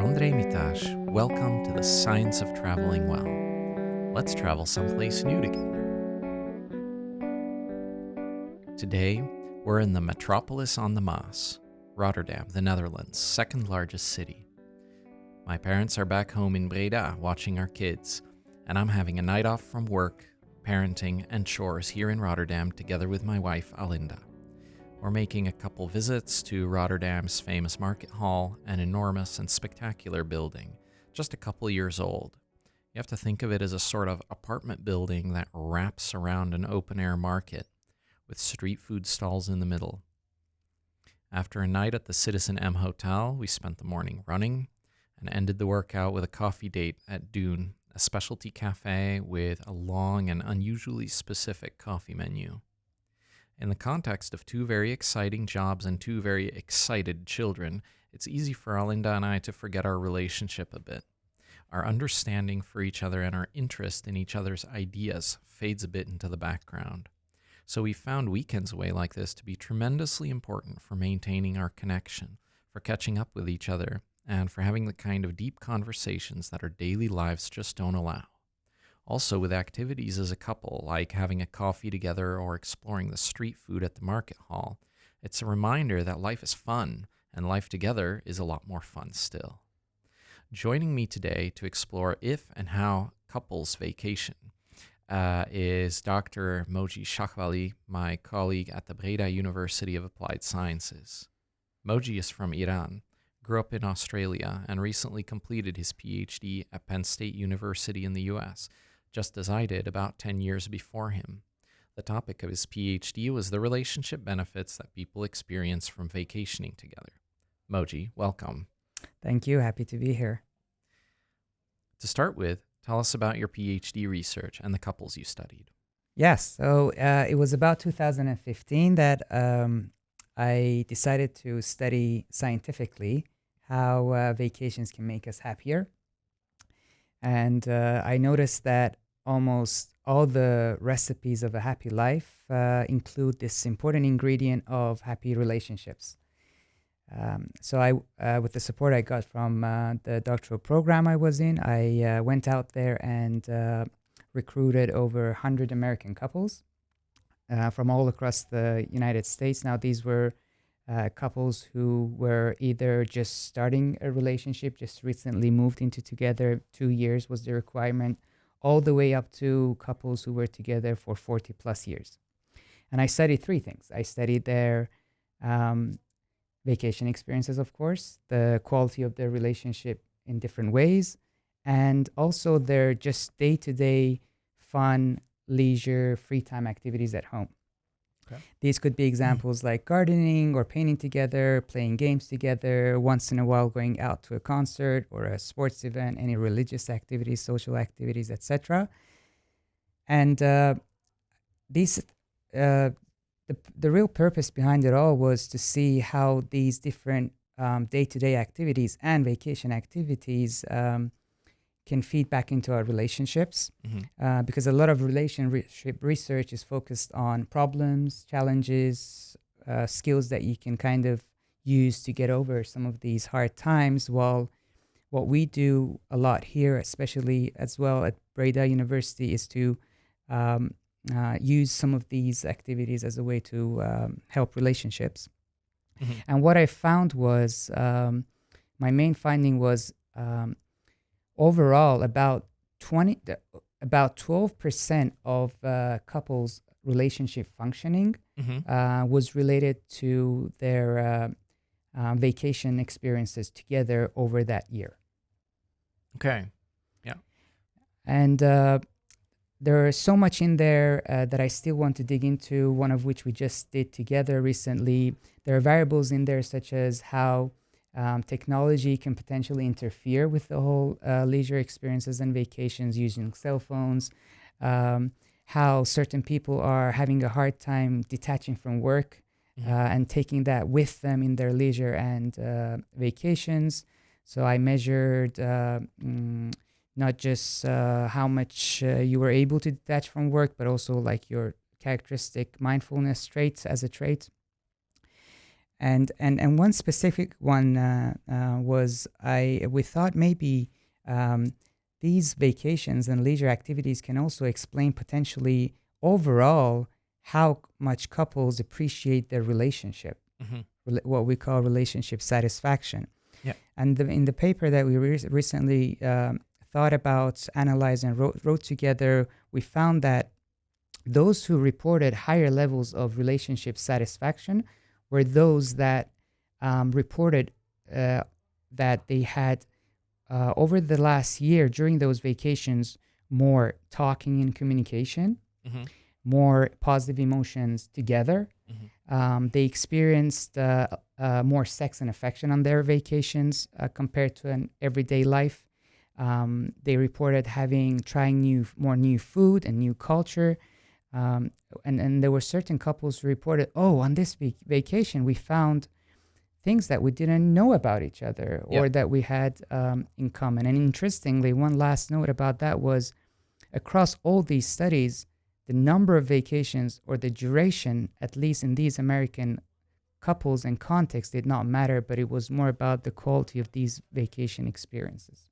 André Mitash. Welcome to the Science of Traveling Well. Let's travel someplace new together. Today, we're in the metropolis on the Maas, Rotterdam, the Netherlands' second largest city. My parents are back home in Breda watching our kids, and I'm having a night off from work, parenting, and chores here in Rotterdam together with my wife, Alinda. We're making a couple visits to Rotterdam's famous Markthal, an enormous and spectacular building, just a couple years old. You have to think of it as a sort of apartment building that wraps around an open-air market, with street food stalls in the middle. After a night at the CitizenM hotel, we spent the morning running and ended the workout with a coffee date at Dune, a specialty cafe with a long and unusually specific coffee menu. In the context of two very exciting jobs and two very excited children, it's easy for Alinda and I to forget our relationship a bit. Our understanding for each other and our interest in each other's ideas fades a bit into the background. So we found weekends away like this to be tremendously important for maintaining our connection, for catching up with each other, and for having the kind of deep conversations that our daily lives just don't allow. Also, with activities as a couple, like having a coffee together or exploring the street food at the market hall, it's a reminder that life is fun, and life together is a lot more fun still. Joining me today to explore if and how couples vacation is Dr. Moji Shahwali, my colleague at the Breda University of Applied Sciences. Moji is from Iran, grew up in Australia, and recently completed his PhD at Penn State University in the US, just as I did about 10 years before him. The topic of his PhD was the relationship benefits that people experience from vacationing together. Moji, welcome. Thank you. Happy to be here. To start with, tell us about your PhD research and the couples you studied. Yes. So it was about 2015 that I decided to study scientifically how vacations can make us happier. And I noticed that almost all the recipes of a happy life include this important ingredient of happy relationships. So I, with the support I got from the doctoral program I was in, I went out there and recruited over 100 American couples from all across the United States. Now, these were couples who were either just starting a relationship, just recently moved into together, 2 years was the requirement, all the way up to couples who were together for 40 plus years. And I studied three things. I studied their vacation experiences, of course, the quality of their relationship in different ways, and also their just day-to-day fun, leisure, free time activities at home. Okay. These could be examples like gardening or painting together, playing games together, once in a while going out to a concert or a sports event, any religious activities, social activities, etc. And the real purpose behind it all was to see how these different day-to-day activities and vacation activities can feed back into our relationships, because a lot of relationship research is focused on problems, challenges, skills that you can kind of use to get over some of these hard times, while what we do a lot here, especially as well at Breda University, is to use some of these activities as a way to help relationships. And what I found was, my main finding was, overall, about 12% of couples' relationship functioning was related to their vacation experiences together over that year. Okay. Yeah. And there is so much in there that I still want to dig into, one of which we just did together recently. There are variables in there such as how technology can potentially interfere with the whole leisure experiences and vacations using cell phones, how certain people are having a hard time detaching from work and taking that with them in their leisure and vacations. So I measured not just how much you were able to detach from work, but also like your characteristic mindfulness traits as a trait. And one specific one was we thought maybe these vacations and leisure activities can also explain potentially overall how much couples appreciate their relationship, what we call relationship satisfaction. Yeah. And in the paper that we recently thought about, analyzed, and wrote together, we found that those who reported higher levels of relationship satisfaction were those that reported that they had, over the last year during those vacations, more talking and communication, more positive emotions together. They experienced more sex and affection on their vacations compared to an everyday life. They reported trying more new food and new culture. And there were certain couples who reported, on this vacation, we found things that we didn't know about each other or that we had in common. And interestingly, one last note about that was across all these studies, the number of vacations or the duration, at least in these American couples and contexts, did not matter, but it was more about the quality of these vacation experiences.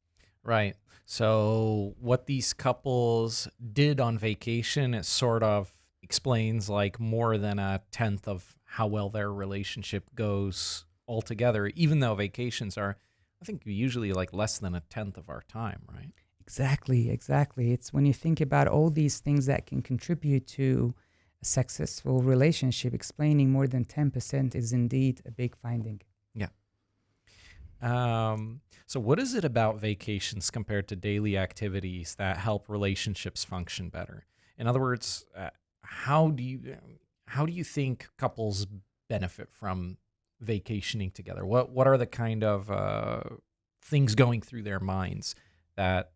Right. So what these couples did on vacation, it sort of explains like more than a tenth of how well their relationship goes altogether, even though vacations are, I think, usually like less than a tenth of our time, right? Exactly. It's when you think about all these things that can contribute to a successful relationship, explaining more than 10% is indeed a big finding. Yeah. So what is it about vacations compared to daily activities that help relationships function better? In other words, how do you think couples benefit from vacationing together? What are the kind of things going through their minds that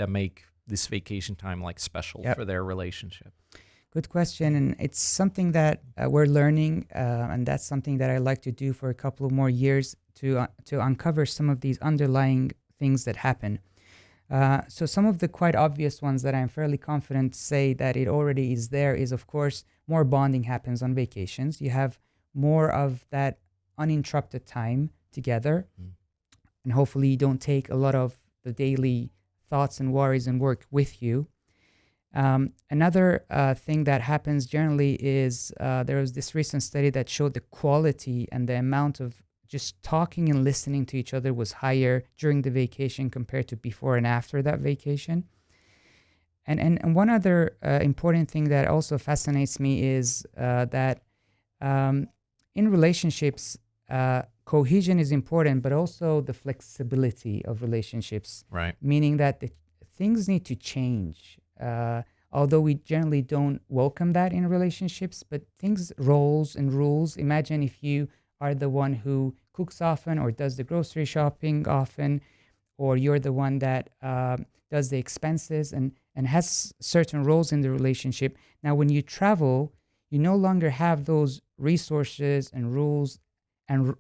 make this vacation time like special for their relationship? Good question. And it's something that we're learning, and that's something that I like to do for a couple of more years to uncover some of these underlying things that happen. So some of the quite obvious ones that I'm fairly confident to say that it already is there is, of course, more bonding happens on vacations. You have more of that uninterrupted time together, and hopefully you don't take a lot of the daily thoughts and worries and work with you. Another thing that happens generally is there was this recent study that showed the quality and the amount of just talking and listening to each other was higher during the vacation compared to before and after that vacation. And one other important thing that also fascinates me is that in relationships, cohesion is important, but also the flexibility of relationships. Right. Meaning that things need to change. Although we generally don't welcome that in relationships, but roles and rules. Imagine if you are the one who cooks often or does the grocery shopping often, or you're the one that does the expenses and has certain roles in the relationship. Now, when you travel, you no longer have those resources and rules and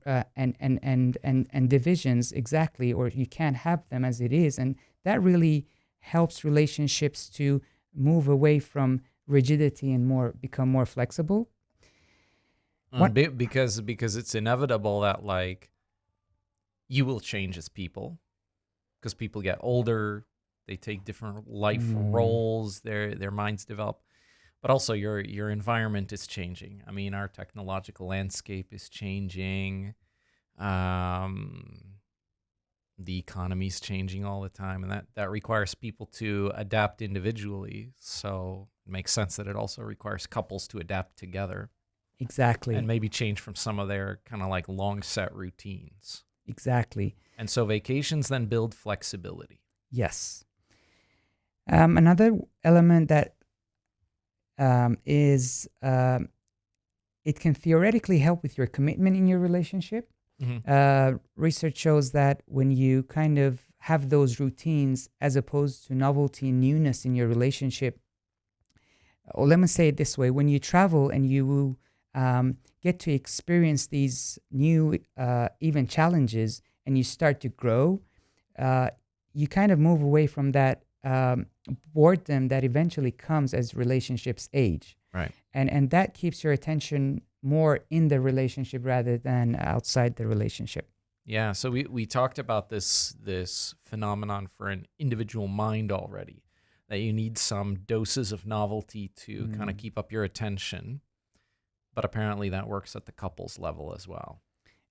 divisions exactly, or you can't have them as it is. And that really helps relationships to move away from rigidity and become more flexible. Because it's inevitable that like you will change as people, because people get older, they take different life roles, their minds develop, but also your environment is changing. I mean, our technological landscape is changing. The economy is changing all the time, and that requires people to adapt individually. So it makes sense that it also requires couples to adapt together. Exactly. And maybe change from some of their kind of like long set routines. Exactly. And so vacations then build flexibility. Yes. Another element that is it can theoretically help with your commitment in your relationship. Research shows that when you kind of have those routines as opposed to novelty and newness in your relationship, or let me say it this way, when you travel and you get to experience these new even challenges and you start to grow, you kind of move away from that boredom that eventually comes as relationships age. Right. And that keeps your attention more in the relationship rather than outside the relationship. Yeah, so we talked about this phenomenon for an individual mind already, that you need some doses of novelty to kind of Mm. keep up your attention, but apparently that works at the couples level as well.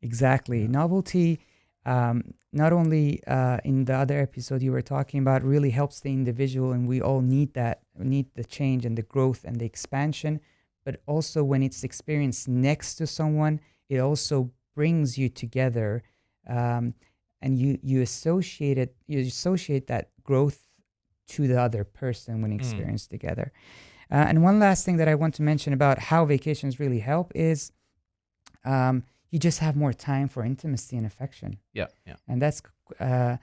Exactly. Yeah. Novelty, not only in the other episode you were talking about, really helps the individual, and we all need that. We need the change and the growth and the expansion. But also, when it's experienced next to someone, it also brings you together, um, and you associate that growth to the other person when Mm. experienced together. And one last thing that I want to mention about how vacations really help is, um, you just have more time for intimacy and affection. Yeah, yeah. And that's uh,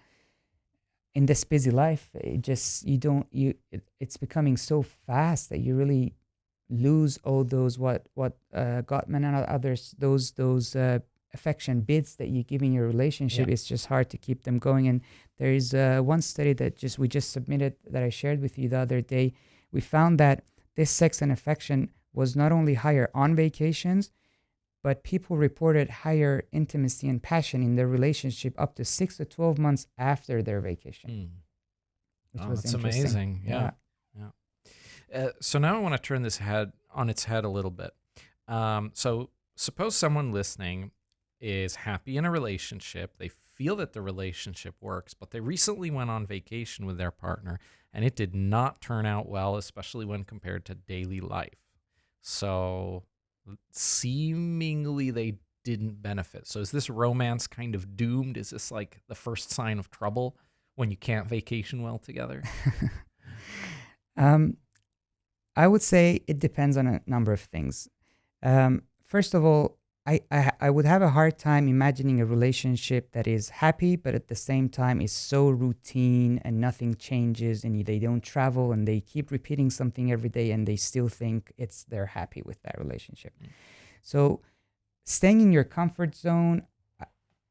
in this busy life, it just you don't you it's becoming so fast that you really lose all those what Gottman and others, those affection bids that you give in your relationship. Yeah. It's just hard to keep them going. And there is one study that we just submitted that I shared with you the other day. We found that this sex and affection was not only higher on vacations, but people reported higher intimacy and passion in their relationship up to 6 to 12 months after their vacation, Mm. which Oh, was that's interesting. amazing. Yeah. Yeah. So now I want to turn this head on its head a little bit. So suppose someone listening is happy in a relationship. They feel that the relationship works, but they recently went on vacation with their partner and it did not turn out well, especially when compared to daily life. So seemingly they didn't benefit. So is this romance kind of doomed? Is this like the first sign of trouble when you can't vacation well together? um, I would say it depends on a number of things. First of all, I would have a hard time imagining a relationship that is happy, but at the same time is so routine and nothing changes, and they don't travel and they keep repeating something every day, and they still think they're happy with that relationship. Mm. So staying in your comfort zone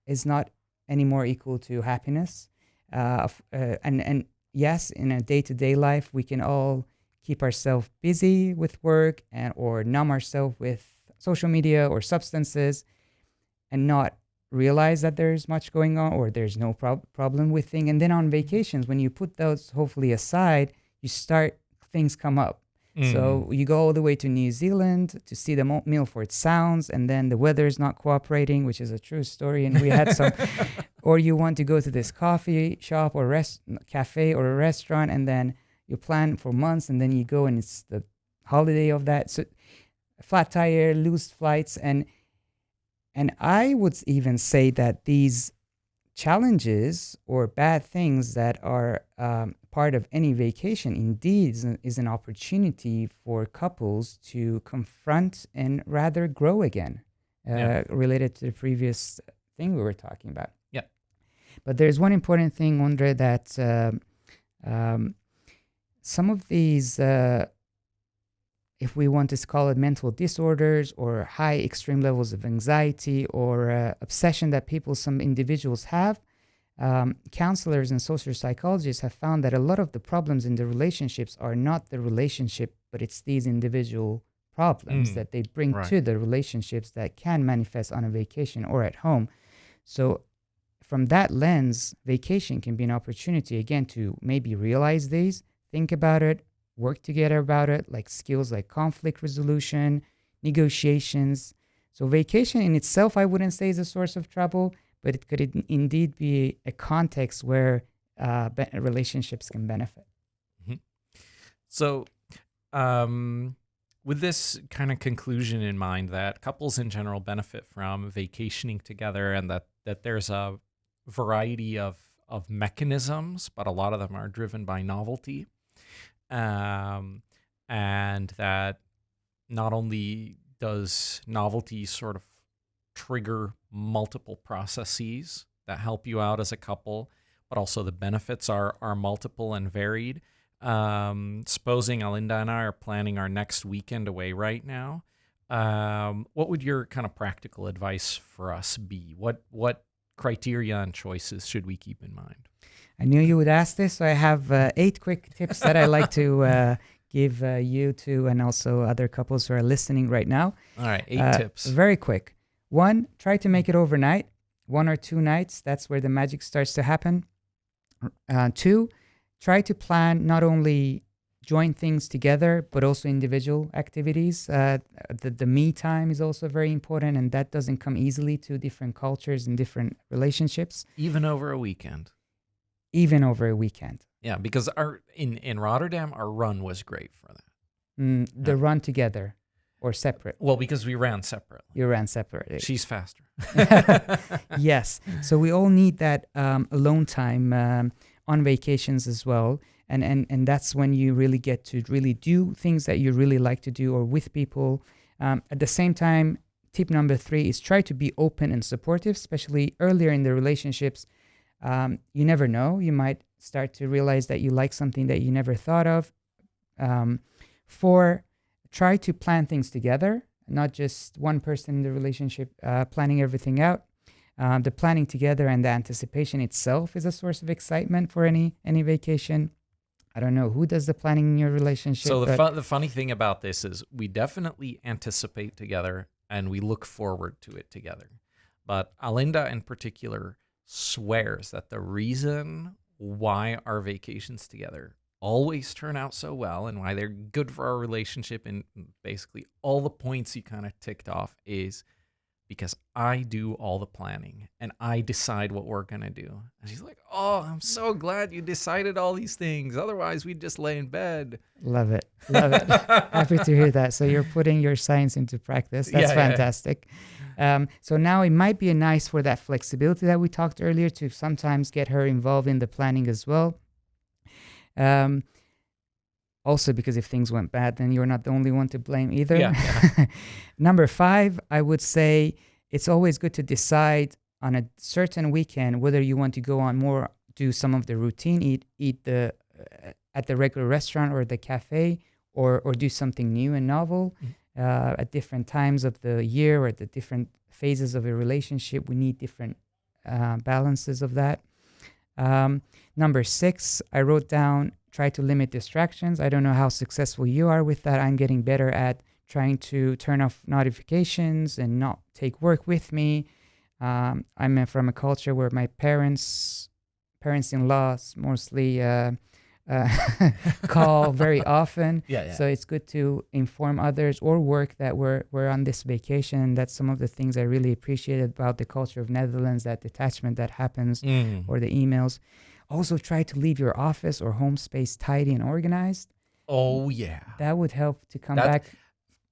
is not any more equal to happiness. And yes, in a day-to-day life, we can all keep ourselves busy with work and or numb ourselves with social media or substances and not realize that there's much going on or there's no problem with things. And then on vacations, when you put those hopefully aside, you start things come up. So you go all the way to New Zealand to see the Milford Sounds, and then the weather is not cooperating, which is a true story. And we had some, or you want to go to this coffee shop or cafe or a restaurant, and then you plan for months, and then you go and it's the holiday of that. So flat tire, loose flights, and I would even say that these challenges or bad things that are part of any vacation indeed is an opportunity for couples to confront and rather grow again, related to the previous thing we were talking about. Yeah. But there's one important thing, Andre, that some of these, if we want to call it mental disorders or high extreme levels of anxiety or obsession that some individuals have, counselors and social psychologists have found that a lot of the problems in the relationships are not the relationship, but it's these individual problems that they bring to the relationships that can manifest on a vacation or at home. So from that lens, vacation can be an opportunity, again, to maybe realize these, think about it, work together about it, like skills like conflict resolution, negotiations. So vacation in itself, I wouldn't say is a source of trouble, but it could indeed be a context where relationships can benefit. Mm-hmm. So with this kind of conclusion in mind that couples in general benefit from vacationing together and that there's a variety of mechanisms, but a lot of them are driven by novelty. And that not only does novelty sort of trigger multiple processes that help you out as a couple, but also the benefits are multiple and varied. Supposing Alinda and I are planning our next weekend away right now, what would your kind of practical advice for us be? What criteria and choices should we keep in mind? I knew you would ask this, so I have 8 quick tips that I like to give you two and also other couples who are listening right now. All right, 8 tips. Very quick. One, try to make it overnight, 1 or 2 nights. That's where the magic starts to happen. Two, try to plan not only joint things together, but also individual activities. The me time is also very important, and that doesn't come easily to different cultures and different relationships. Even over a weekend. Even over a weekend. Yeah, because in Rotterdam, our run was great for that. The run together or separate. Well, because we ran separately. You ran separately. She's faster. Yes. So we all need that alone time on vacations as well. And that's when you really get to really do things that you really like to do or with people. At the same time, tip number 3 is try to be open and supportive, especially earlier in the relationships. You never know. You might start to realize that you like something that you never thought of. 4, try to plan things together, not just one person in the relationship planning everything out. The planning together and the anticipation itself is a source of excitement for any vacation. I don't know who does the planning in your relationship. So the funny thing about this is we definitely anticipate together and we look forward to it together. But Alinda in particular swears that the reason why our vacations together always turn out so well and why they're good for our relationship and basically all the points you kind of ticked off is because I do all the planning and I decide what we're going to do. And she's like, oh, I'm so glad you decided all these things. Otherwise, we'd just lay in bed. Love it. Love it. Happy to hear that. So you're putting your science into practice. That's fantastic. So now it might be nice for that flexibility that we talked earlier to sometimes get her involved in the planning as well. Also, because if things went bad, then you're not the only one to blame either. Yeah. Number 5, I would say it's always good to decide on a certain weekend whether you want to go on more, do some of the routine, eat at the regular restaurant or the cafe, or do something new and novel. At different times of the year or at the different phases of a relationship, we need different balances of that. Number 6, I wrote down, try to limit distractions. I don't know how successful you are with that. I'm getting better at trying to turn off notifications and not take work with me. I'm from a culture where my parents-in-laws mostly call very often. So it's good to inform others or work that we're on this vacation. That's some of the things I really appreciated about the culture of Netherlands, that detachment that happens, or the emails. Also, try to leave your office or home space tidy and organized. Oh, yeah. That would help to come back.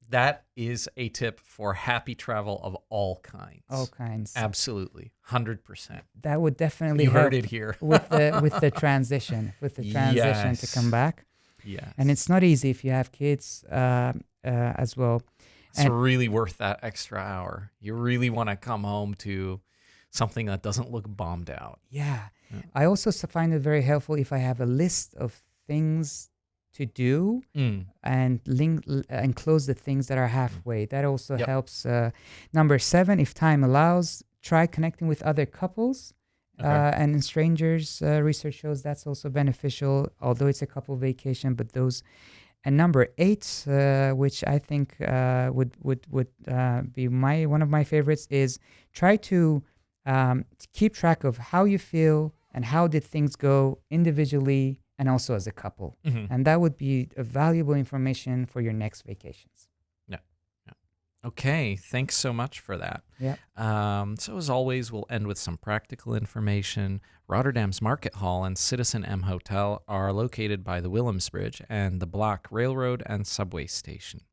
That is a tip for happy travel of all kinds. All kinds. Absolutely. 100%. That would definitely help. You heard it here. with the transition, to come back. Yes. And it's not easy if you have kids as well. It's really worth that extra hour. You really want to come home to something that doesn't look bombed out. Yeah. I also find it very helpful if I have a list of things to do and close the things that are halfway. That also helps. Number 7, if time allows, try connecting with other couples and strangers. Research shows that's also beneficial, although it's a couple vacation, but those. And number 8, which I think would be one of my favorites, is try to keep track of how you feel and how did things go individually and also as a couple. And that would be a valuable information for your next vacations. Yeah. Okay, thanks so much for that. Yeah. So as always, we'll end with some practical information. Rotterdam's Markthal and CitizenM Hotel are located by the Willemsbridge and the Blaak Railroad and subway station.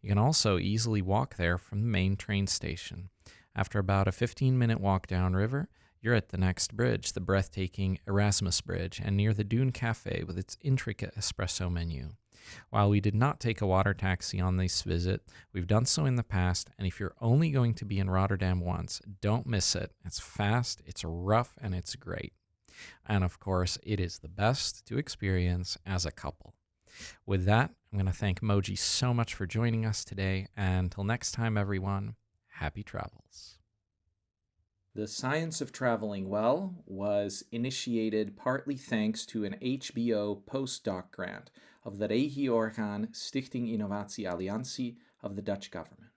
You can also easily walk there from the main train station. After about a 15-minute walk downriver, you're at the next bridge, the breathtaking Erasmus Bridge, and near the Dune Cafe with its intricate espresso menu. While we did not take a water taxi on this visit, we've done so in the past, and if you're only going to be in Rotterdam once, don't miss it. It's fast, it's rough, and it's great. And of course, it is the best to experience as a couple. With that, I'm going to thank Moji so much for joining us today, and until next time, everyone, happy travels. The Science of Traveling Well was initiated partly thanks to an HBO postdoc grant of the Regieorgaan Stichting Innovatie Alliantie of the Dutch government.